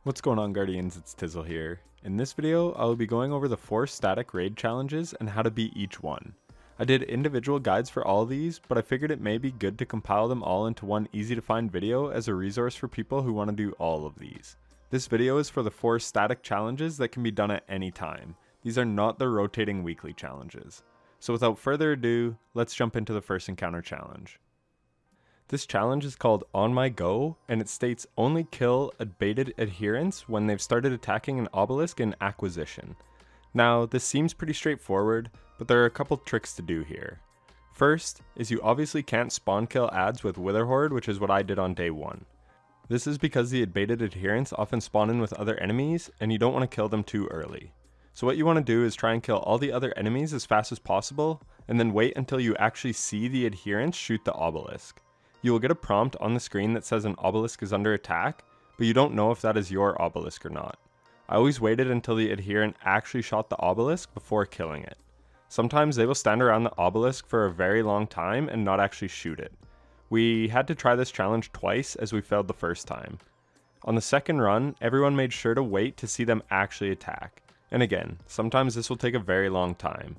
What's going on, Guardians? It's Tizzle here. In this video, I will be going over the 4 static raid challenges and how to beat each one. I did individual guides for all of these, but I figured it may be good to compile them all into one easy to find video as a resource for people who want to do all of these. This video is for the 4 static challenges that can be done at any time. These are not the rotating weekly challenges. So without further ado, let's jump into the first encounter challenge. This challenge is called On My Go, and it states only kill a baited adherents when they've started attacking an obelisk in acquisition. Now, this seems pretty straightforward, but there are a couple tricks to do here. First, is you obviously can't spawn kill ads with Witherhoard, which is what I did on day 1. This is because the baited adherents often spawn in with other enemies, and you don't want to kill them too early. So what you want to do is try and kill all the other enemies as fast as possible, and then wait until you actually see the adherents shoot the obelisk. You will get a prompt on the screen that says an obelisk is under attack, but you don't know if that is your obelisk or not. I always waited until the adherent actually shot the obelisk before killing it. Sometimes they will stand around the obelisk for a very long time and not actually shoot it. We had to try this challenge twice as we failed the first time. On the second run, everyone made sure to wait to see them actually attack. And again, sometimes this will take a very long time.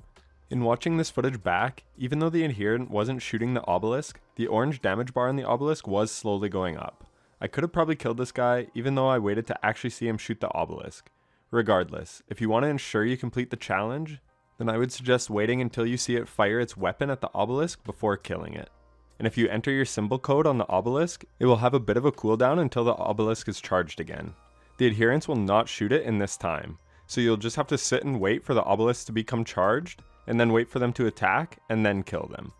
In watching this footage back, even though the adherent wasn't shooting the obelisk, the orange damage bar on the obelisk was slowly going up. I could have probably killed this guy even though I waited to actually see him shoot the obelisk. Regardless, if you want to ensure you complete the challenge, then I would suggest waiting until you see it fire its weapon at the obelisk before killing it. And if you enter your symbol code on the obelisk, it will have a bit of a cooldown until the obelisk is charged again. The adherents will not shoot it in this time, so you'll just have to sit and wait for the obelisk to become charged, and then wait for them to attack, and then kill them.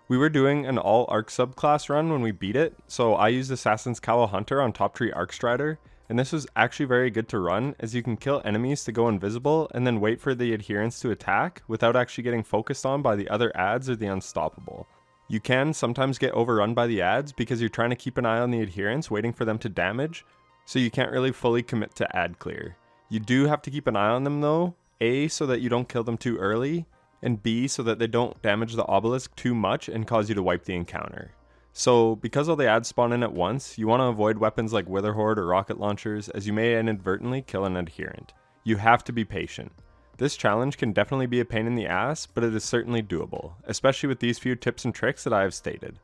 We were doing an all Arc subclass run when we beat it, so I used Assassin's Cowl Hunter on Top Tree Arcstrider, and this was actually very good to run, as you can kill enemies to go invisible, and then wait for the adherents to attack, without actually getting focused on by the other ads or the unstoppable. You can sometimes get overrun by the ads, because you're trying to keep an eye on the adherents, waiting for them to damage, so you can't really fully commit to ad clear. You do have to keep an eye on them though, A, so that you don't kill them too early, and B, so that they don't damage the obelisk too much and cause you to wipe the encounter. So, because all the ads spawn in at once, you want to avoid weapons like Witherhoard or rocket launchers, as you may inadvertently kill an adherent. You have to be patient. This challenge can definitely be a pain in the ass, but it is certainly doable, especially with these few tips and tricks that I have stated.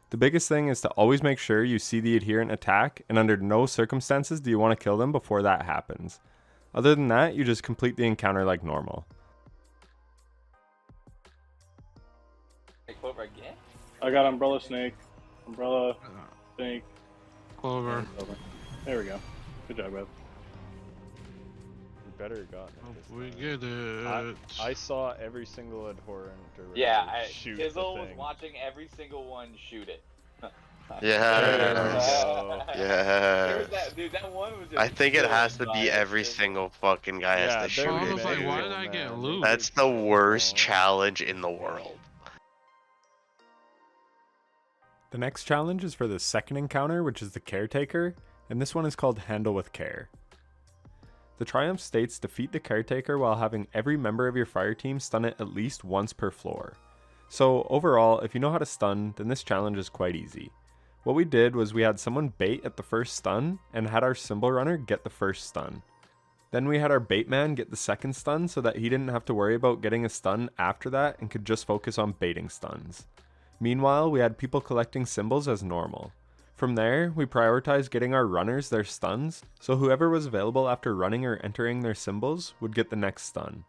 The biggest thing is to always make sure you see the adherent attack, and under no circumstances do you want to kill them before that happens. Other than that, you just complete the encounter like normal. Clover again? I got Umbrella Snake, Umbrella Snake, Clover. and Clover. There we go. Good job, Rev. You better have gotten it. Hope this we time. get it. I saw every single adherent Yeah, shoot Tizzle the was thing. watching every single one shoot it. Yes. go. Yes. Dude, that one was just I think it has to be killing every Tizzle. single fucking guy Yeah, has to they're shoot I it. was like, dude. why did I get loot? That's the worst challenge in the world. The next challenge is for the second encounter, which is the Caretaker, and this one is called Handle with Care. The Triumph states defeat the Caretaker while having every member of your fire team stun it at least once per floor. So overall, if you know how to stun, then this challenge is quite easy. What we did was we had someone bait at the first stun, and had our symbol runner get the first stun. Then we had our bait man get the second stun so that he didn't have to worry about getting a stun after that and could just focus on baiting stuns. Meanwhile, we had people collecting symbols as normal. From there, we prioritized getting our runners their stuns, so whoever was available after running or entering their symbols would get the next stun.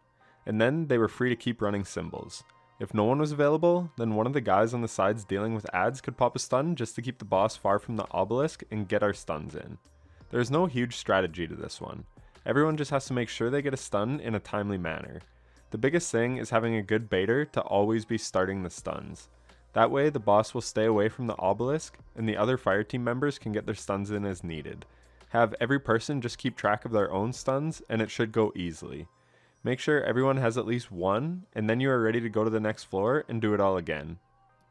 And then they were free to keep running symbols. If no one was available, then one of the guys on the sides dealing with ads could pop a stun just to keep the boss far from the obelisk and get our stuns in. There's no huge strategy to this one. Everyone just has to make sure they get a stun in a timely manner. The biggest thing is having a good baiter to always be starting the stuns. That way, the boss will stay away from the obelisk, and the other fire team members can get their stuns in as needed. Have every person just keep track of their own stuns, and it should go easily. Make sure everyone has at least one, and then you are ready to go to the next floor and do it all again.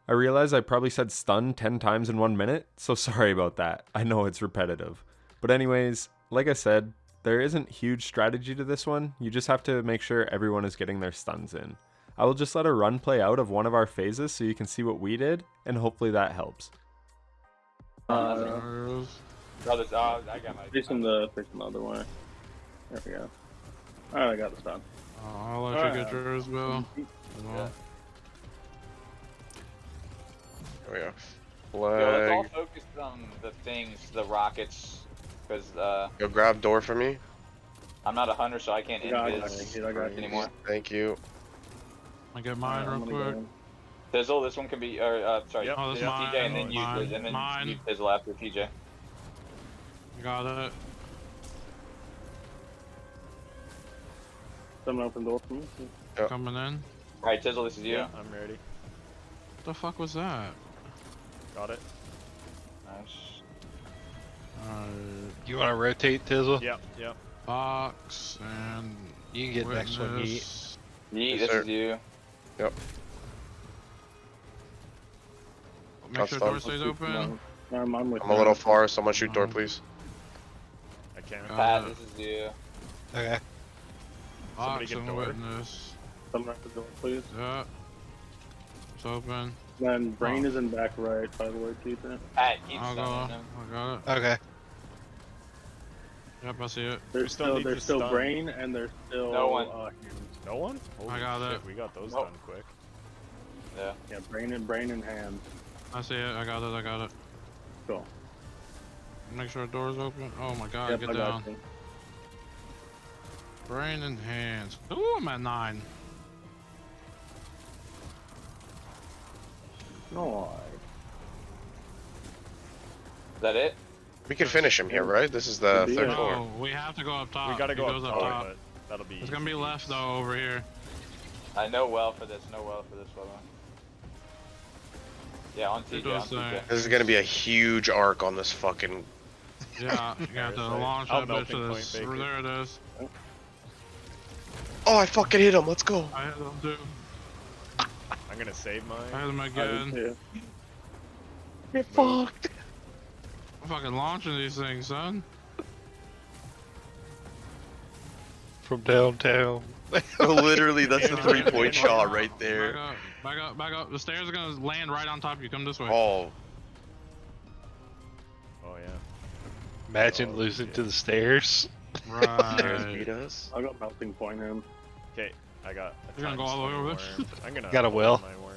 I realize I probably said stun 10 times in 1 minute, so sorry about that. I know it's repetitive. But anyways, like I said, there isn't huge strategy to this one, you just have to make sure everyone is getting their stuns in. I will just let a run play out of one of our phases so you can see what we did, and hopefully that helps. Arrows. Oh, this, oh, I got my. Facing the other way. There we go. Alright, I got this done. I'll let you get yours, Bill. Well, There we go. Yo, let's all Flag. focus on the things, the rockets, because Yo, grab door for me. I'm not a hunter, so I can't I got invis you, I got you. anymore. Thank you. I get mine I'm real gonna quick. go in. Tizzle, this one can be, or sorry, Yep. Oh, that's TJ, mine. and then you, Mine. and then Mine. you Tizzle after TJ. Got it. Someone open the door for me. Coming in. Alright, Tizzle, this is you. Yeah, I'm ready. What the fuck was that? Got it. Nice. You want to rotate, Tizzle? Yep, yep. Box and You can get next one, Yeet. witness. Yeet, Yes, this sir. is you. Make sure That's door stays open. I'm with I'm you. a little far. Someone shoot door, please. I can't. Pat, this is you. Okay. Somebody Box get and door. witness. Someone at the door, please. Yeah. It's open. Then Brain is in back right, by the way, Ethan. Pat, keep I'll go. stunning him. I got it. Okay. Yep, I see it. There's still still need there's to still stun. Brain and there's still No one. Humans. No one? Holy got shit, it. we got those Nope. done quick. Yeah. Yeah, Brain in hand. I see it. I got it. I got it. Cool. Make sure the door's open. Oh my god, Yep, get I down. got you. Brain and hands. Ooh, I'm at 9. No. Is that it? We can finish him here, right? This is the Yeah. third floor. No, we have to go up top. we gotta He go goes up top, but that'll be It's gonna be easy. left though over here. I know well for this, know well for this fella. Yeah, on TJ, on does that? TJ. This is gonna be a huge arc on this fucking. Yeah, you got to Parasite. launch Oh, that bitch melting to point this. Baker. There it is. Oh, I fucking hit him. Let's go. I hit him too. I'm gonna save I mine. hit him I did again. too. Get fucked. I'm fucking launching these things, son. From downtown. Literally, that's the 3-point shot right Back there. up, back up, back up. The stairs are gonna land right on top of you. Come this way. Oh, Oh yeah. Imagine Oh, losing shit. to the stairs. stairs Right. beat us. I'll go melting point him. Okay, I got. A You're gonna go all the way time over swing worm. I'm gonna. Got a open will. My worm.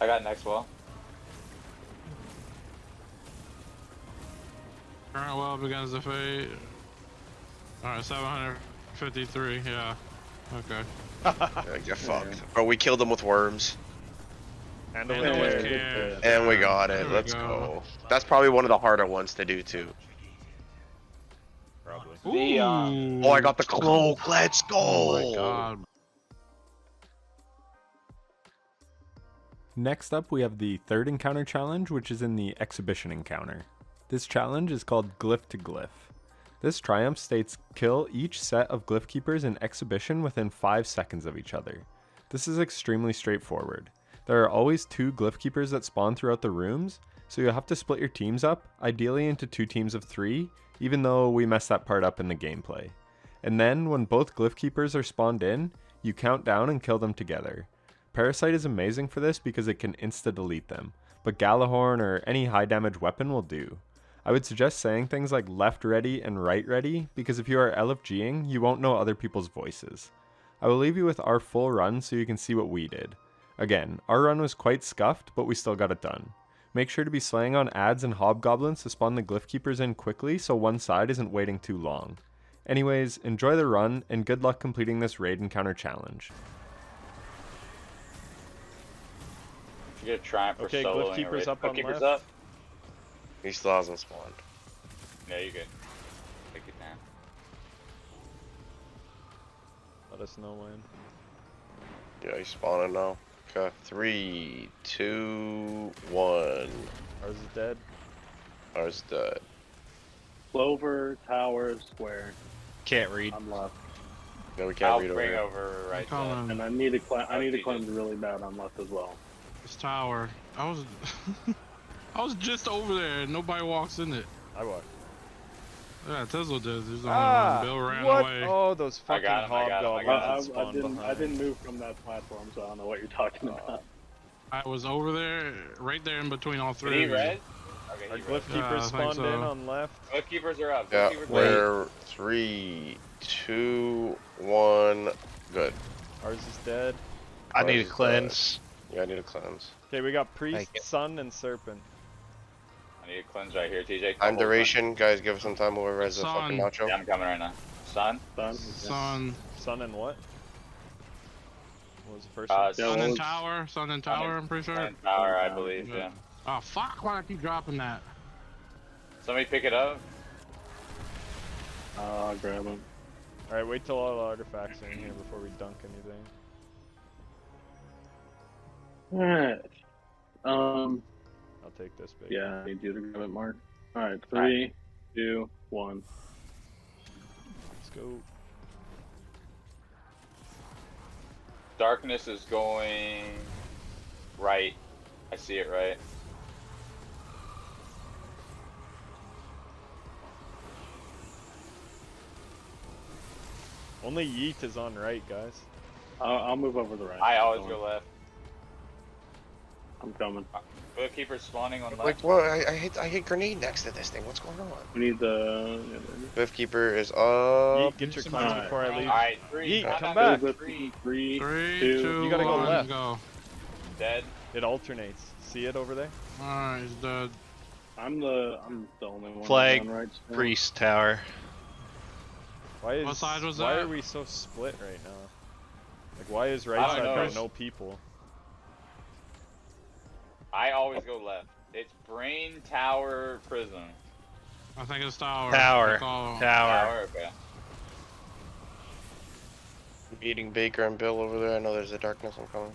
I got next well. Current well begins to fade. Alright, 753. Yeah. Okay. Yeah, get fucked. Bro, we killed them with worms. And And over it was there. care. And we got There it. we Let's go. go. That's probably one of the harder ones to do, too. Probably. The, Ooh. Oh, I got the cloak. Let's go. Oh my god. Next up, we have the third encounter challenge, which is in the exhibition encounter. This challenge is called Glyph to Glyph. This triumph states kill each set of glyph keepers in exhibition within 5 seconds of each other. This is extremely straightforward. There are always 2 glyph keepers that spawn throughout the rooms, so you'll have to split your teams up, ideally into 2 teams of 3, even though we messed that part up in the gameplay. And then, when both glyph keepers are spawned in, you count down and kill them together. Parasite is amazing for this because it can insta-delete them, but Galahorn or any high damage weapon will do. I would suggest saying things like left ready and right ready, because if you are LFGing, you won't know other people's voices. I will leave you with our full run so you can see what we did. Again, our run was quite scuffed, but we still got it done. Make sure to be slaying on ads and hobgoblins to spawn the glyph keepers in quickly so one side isn't waiting too long. Anyways, enjoy the run, and good luck completing this raid encounter challenge. You get a triumph for Okay, soloing Glyph Keeper's a raid. up on Keeper's left. up. He still hasn't spawned. Yeah, you're good. Take it now. Let us know when. Yeah, he's spawning now. Okay. 3, 2, 1. Ours is dead. Ours dead. Clover, tower, square. Can't read. I'm left. Yeah, we can't I'll read over bring here. over right side. Colin, And I need to I need to Jesus. cleanse really bad on left as well. this tower. I was I was just over there and nobody walks in it. I walk. Yeah, Tesla did. There's only Ah, one. Bill ran what? away. Oh, those I fucking got him, I got him, I hobgoblins got that I spawned didn't behind. move from that platform, so I don't know what you're talking about. I was over there, right there in between all Did three he of you. res? Okay, Our he glyph read. Yeah, I keepers think spawned in so. on left. Glyph keepers are up. Yeah, Glyph keepers are up. we're 3, 2, 1. Good. Ours is dead. I need a Ours is cleanse. Yeah, I need a cleanse. Okay, we got priest, Thank you. sun, and serpent. I need a cleanse right here, TJ. Time duration, guys, give us some time. Whoever has the fucking Son. nacho. Yeah, I'm coming right now. Sun? Done. Sun, Sun and what? What was the first Uh, one? Yeah, sun what and was- tower, sun and tower. I'm pretty sure. Sun Tower, I believe, yeah. Oh fuck! Why do I keep dropping that? Somebody pick it up. I'll grab him. Alright, wait till all the artifacts are in here before we dunk anything. Alright. I'll take this big. Yeah, I need you to grab it, Mark. Alright, 3, 2, 1. Let's go. Darkness is going right. I see it right. Only Yeet is on right, guys. I'll move over the right. I I'm always coming. go left. I'm coming. Glyph keepers spawning on Like left. what? I hit grenade next to this thing. What's going on? We need the. Glyph keeper is up. Yeet, get your Some cleanse alright. before I leave. Alright, 3. Yeet, I'm come not back. 3. 3, 3, 2, 2, You gotta go 1, left. go. Dead. It alternates. See it over there? Alright, he's dead. I'm the only one. Flag, on right still. Priest tower. Why is What side was why that? are we so split right now? Like why is right I don't side know. got no people? I always go left. It's Brain Tower Prison. I think it's tower. Tower. That's all. Tower. Okay. Beating Baker and Bill over there. I know there's a darkness. I'm coming.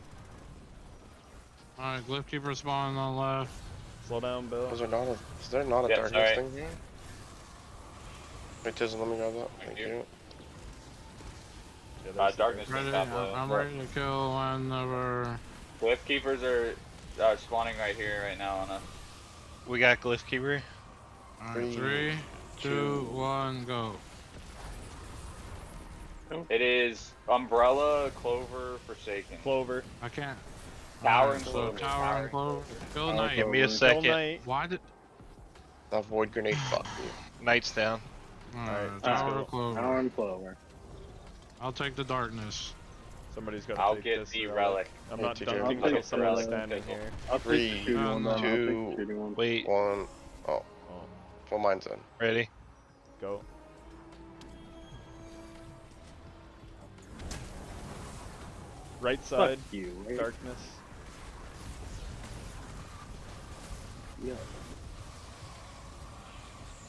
Alright, glyph keeper spawning on left. Slow down, Bill. Is there not a Yeah, darkness sorry. thing here? Wait, Tizzle, let me grab that. Thank you. you. Yeah, there's the Darkness Ready? is top left. I'm ready to kill whenever. Glyph keepers are spawning right here, right now on us. We got glyph keeper. Alright, 3, 3, 2, 1, go. It is Umbrella, Clover, Forsaken. Clover. I can't. Tower Alright, and so Clover. Tower and clover. Kill Tower knight. and Give me a Clover. Kill second. Knight. Why did? That void grenade. Fuck you. Knight's down. Alright, let's tower go. or clover. Tower and Clover. I'll take the darkness. Somebody's got to I'll take get this the relic. I'm Me not too, dunking Jeremy. until I'll take someone's the standing relic. here. I'll take 3, the shooting one. Then. I'll take 2, the shooting one. Wait, 1. Oh, Oh, well, mine's done. ready? go. Right Fuck side, you. Right? darkness. Yeah.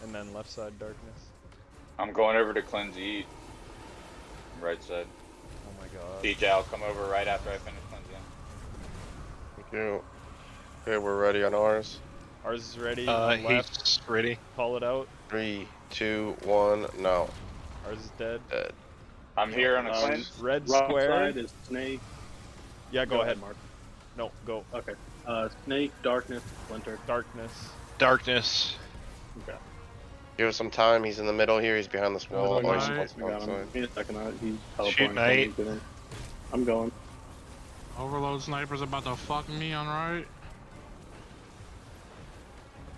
And then left side, darkness. I'm going over to cleanse Eat. Right side. Oh my god. DJ, I'll come over right after I finish cleansing. Thank you. Okay, we're ready on ours. Ours is ready. on left. He's ready. Call it out. 3, 2, 1. No. Ours is dead. Dead. I'm here on a Um, cleanse. Red Rock square. side is Snake. Yeah, go ahead, Mark. No, go. Okay. Snake, Darkness, Splinter. Darkness. Darkness. Okay. Give us some time. He's in the middle here. He's behind this wall. Another Oh, he's guy. on I the got him. side. Give me a second. He's teleporting. Shoot, Knight. I'm going. Overload sniper's about to fuck me on right.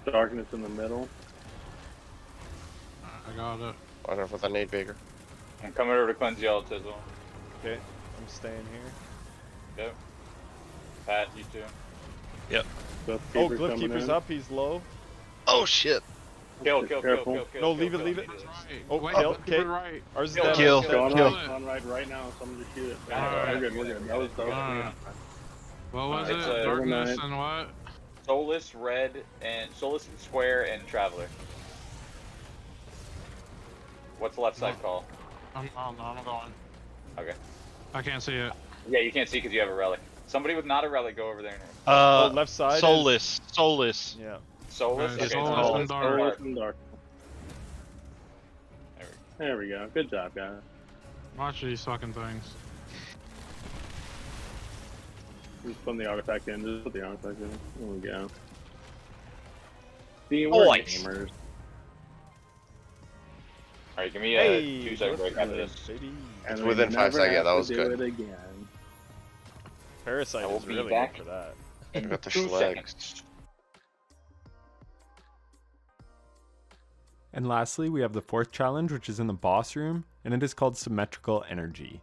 Darkness in the middle. I got it. Watch out for that nade Baker. I'm coming over to cleanse y'all, Tizzle. Okay, I'm staying here. Yep. Pat, you too. Glyph Oh, Keeper Glyph coming Keeper's in. up. He's low. Oh shit. Kill, kill, kill, Careful. kill, kill. No, kill, leave it, kill, leave it. kill. Right. Oh, Wait, kill, keep okay. it right. Ours is Kill. dead. Kill. Going Kill. on right, right now. Someone just shoot it. Got We're it. good. We're good. That was Alright. What was It's it? a- Darkness and what? Solus, Red, and Solus, Square, and Traveler. What's the left side call? I'm going. Okay. I can't see it. Yeah, you can't see because you have a relic. Somebody with not a relic, go over there. Oh, left side. Soulless. Soulless. Yeah. Solus, Alright, okay, Solus Solus, and Dark. Dark and Dark. There There we go. Good job, guys. Watch these fucking things. Just putting the artifact in. Just put the artifact in. There we go. See, we're Boys. gamers. Alright, give me a Hey, 2 second break after let's this. baby. And It's we within 5 never seconds. Yeah, have that to was do good. it again. Parasite I will is be really back. good for that. I got the 2 schlegs. seconds. And lastly, we have the fourth challenge, which is in the boss room, and it is called Symmetrical Energy.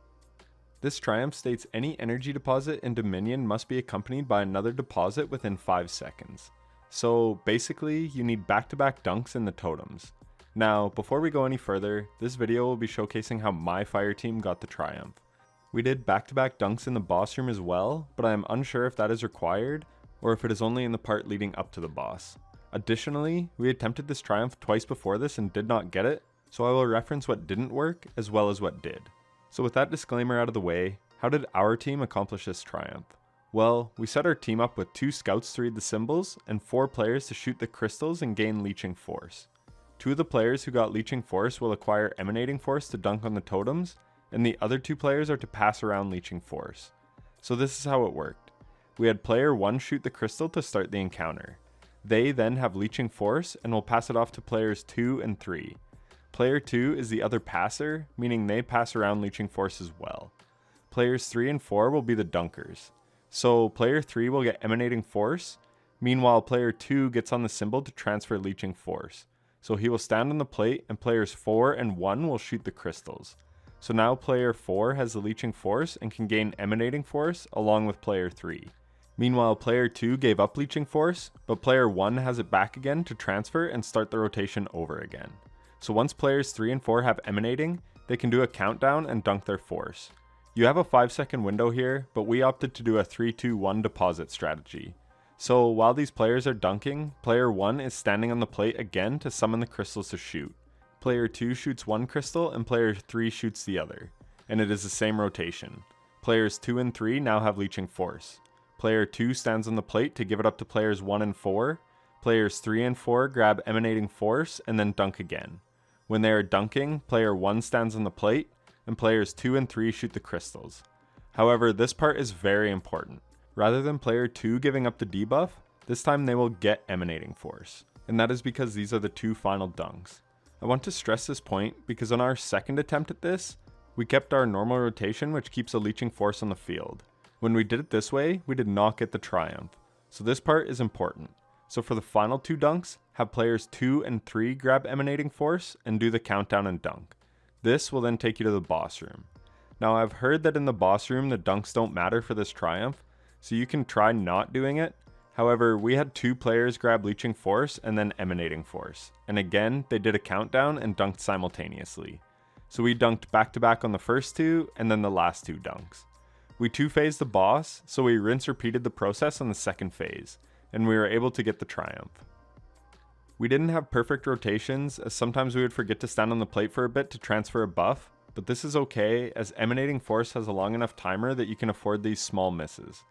This triumph states any energy deposit in Dominion must be accompanied by another deposit within 5 seconds. So basically, you need back-to-back dunks in the totems. Now, before we go any further, this video will be showcasing how my fire team got the triumph. We did back-to-back dunks in the boss room as well, but I am unsure if that is required, or if it is only in the part leading up to the boss. Additionally, we attempted this triumph twice before this and did not get it, so I will reference what didn't work as well as what did. So with that disclaimer out of the way, how did our team accomplish this triumph? Well, we set our team up with 2 scouts to read the symbols and 4 players to shoot the crystals and gain leeching force. 2 of the players who got leeching force will acquire emanating force to dunk on the totems, and the other 2 players are to pass around leeching force. So this is how it worked. We had player 1 shoot the crystal to start the encounter. They then have leeching force and will pass it off to players 2 and 3. Player 2 is the other passer, meaning they pass around leeching force as well. Players 3 and 4 will be the dunkers. So player 3 will get emanating force, meanwhile player 2 gets on the symbol to transfer leeching force. So he will stand on the plate and players 4 and 1 will shoot the crystals. So now player 4 has the leeching force and can gain emanating force along with player 3. Meanwhile, player 2 gave up leeching force, but player 1 has it back again to transfer and start the rotation over again. So once players 3 and 4 have emanating, they can do a countdown and dunk their force. You have a 5-second window here, but we opted to do a 3-2-1 deposit strategy. So while these players are dunking, player 1 is standing on the plate again to summon the crystals to shoot. Player 2 shoots one crystal and player 3 shoots the other, and it is the same rotation. Players 2 and 3 now have leeching force. Player 2 stands on the plate to give it up to players 1 and 4. Players 3 and 4 grab emanating force and then dunk again. When they are dunking, player 1 stands on the plate, and players 2 and 3 shoot the crystals. However, this part is very important. Rather than player 2 giving up the debuff, this time they will get emanating force. And that is because these are the 2 final dunks. I want to stress this point because on our second attempt at this, we kept our normal rotation which keeps a leeching force on the field. When we did it this way, we did not get the triumph. So this part is important. So for the final 2 dunks, have players 2 and 3 grab emanating force and do the countdown and dunk. This will then take you to the boss room. Now I've heard that in the boss room the dunks don't matter for this triumph, so you can try not doing it. However, we had 2 players grab leeching force and then emanating force. And again, they did a countdown and dunked simultaneously. So we dunked back to back on the first 2 and then the last 2 dunks. We 2-phased the boss, so we rinse-repeated the process on the second phase, and we were able to get the triumph. We didn't have perfect rotations, as sometimes we would forget to stand on the plate for a bit to transfer a buff, but this is okay, as emanating force has a long enough timer that you can afford these small misses.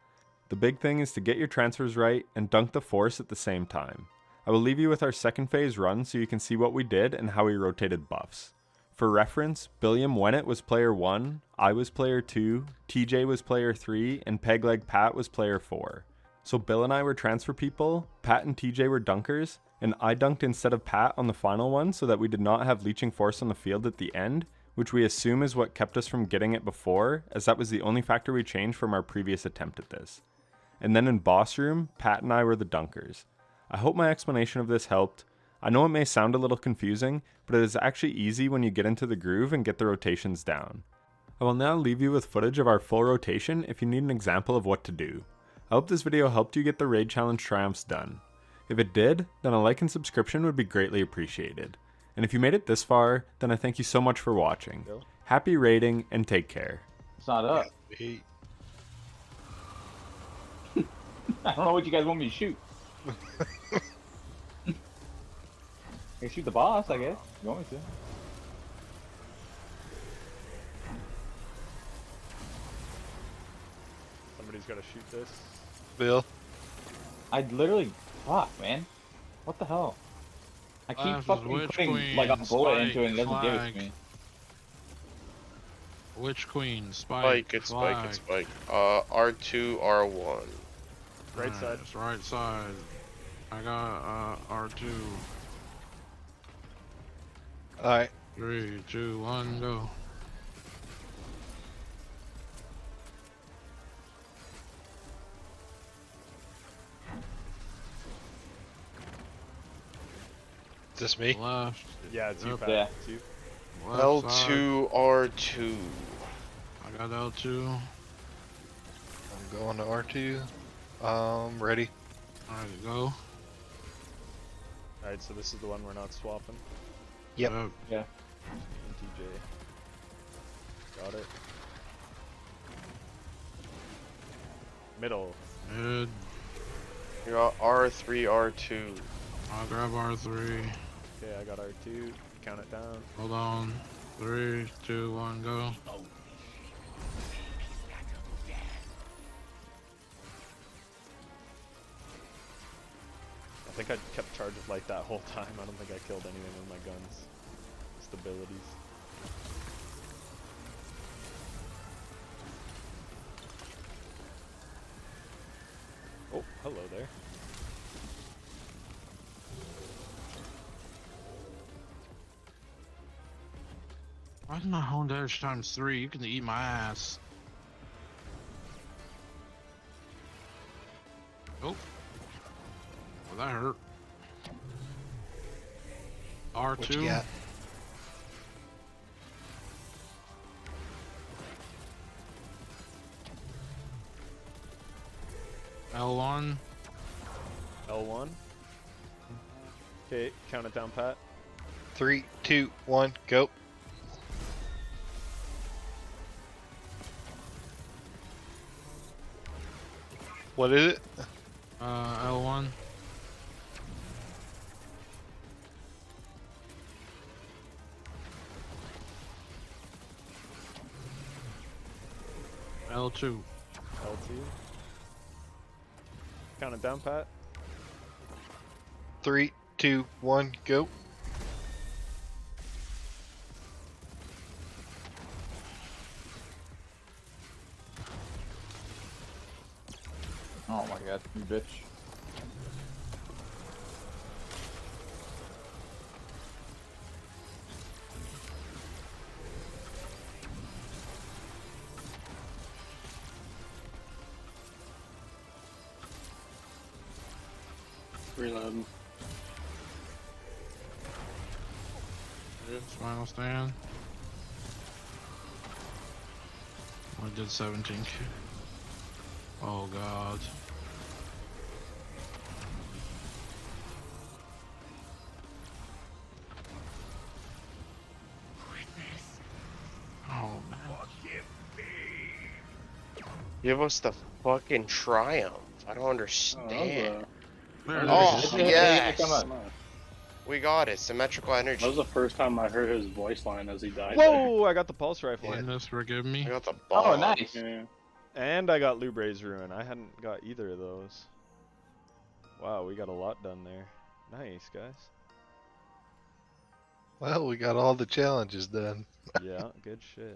The big thing is to get your transfers right and dunk the force at the same time. I will leave you with our second phase run so you can see what we did and how we rotated buffs. For reference, Billiam Wennett was player 1, I was player 2, TJ was player 3, and Pegleg Pat was player 4. So Bill and I were transfer people, Pat and TJ were dunkers, and I dunked instead of Pat on the final one so that we did not have leeching force on the field at the end, which we assume is what kept us from getting it before, as that was the only factor we changed from our previous attempt at this. And then in boss room, Pat and I were the dunkers. I hope my explanation of this helped. I know it may sound a little confusing, but it is actually easy when you get into the groove and get the rotations down. I will now leave you with footage of our full rotation if you need an example of what to do. I hope this video helped you get the Raid Challenge triumphs done. If it did, then a like and subscription would be greatly appreciated. And if you made it this far, then I thank you so much for watching. Happy raiding and take care. It's not up. I don't know what you guys want me to shoot. I can shoot the boss, I guess. You want me to? Somebody's gotta shoot this. Bill. I literally, fuck, man. What the hell? I keep This is fucking Witch putting Queen, like a bullet Spike, into it and it doesn't give it Flag. to me. Witch Queen, Spike, it's Spike, it's Spike. R2, R1. Right side. It's right side. I got R2. Alright. 3, 2, 1, go. Is this me? Left. Yeah, it's you, Yep. Pat. Yeah. It's you. Left side. L2R2. I got L2. I'm going to R2. Ready. Alright, go. Alright, so this is the one we're not swapping. Yep. Yeah. TJ. Got it. Middle. Mid. You got R3R2. I'll grab R3. Okay, I got R2. Count it down. Hold on. 3, 2, 1, go. I think I kept charges like that whole time. I don't think I killed anything with my guns. Stabilities. Oh, hello there. Why didn't I hone dash times 3? You can eat my ass. Oh. Well, that hurt. What you R2. got? L1. L1. Okay, count it down, Pat. 3, 2, 1, go. What is it? L1. L2. L2. Count it down, Pat. 3, 2, 1, go. Oh my god, you bitch. Reload. Final stand. I did 17. Oh god. Oh man. Give us the fucking triumph. I don't Oh, understand. There it Oh, is. yes. Come on. We got it. Symmetrical That energy. was the first time I heard his voice line as he died. There. Whoa! I got the pulse rifle. Witness, forgive me. I got the Oh, bomb. nice. Yeah. And I got Lubre's Ruin. I hadn't got either of those. Wow, we got a lot done there. Nice, guys. Well, we got all the challenges done. Yeah, good shit.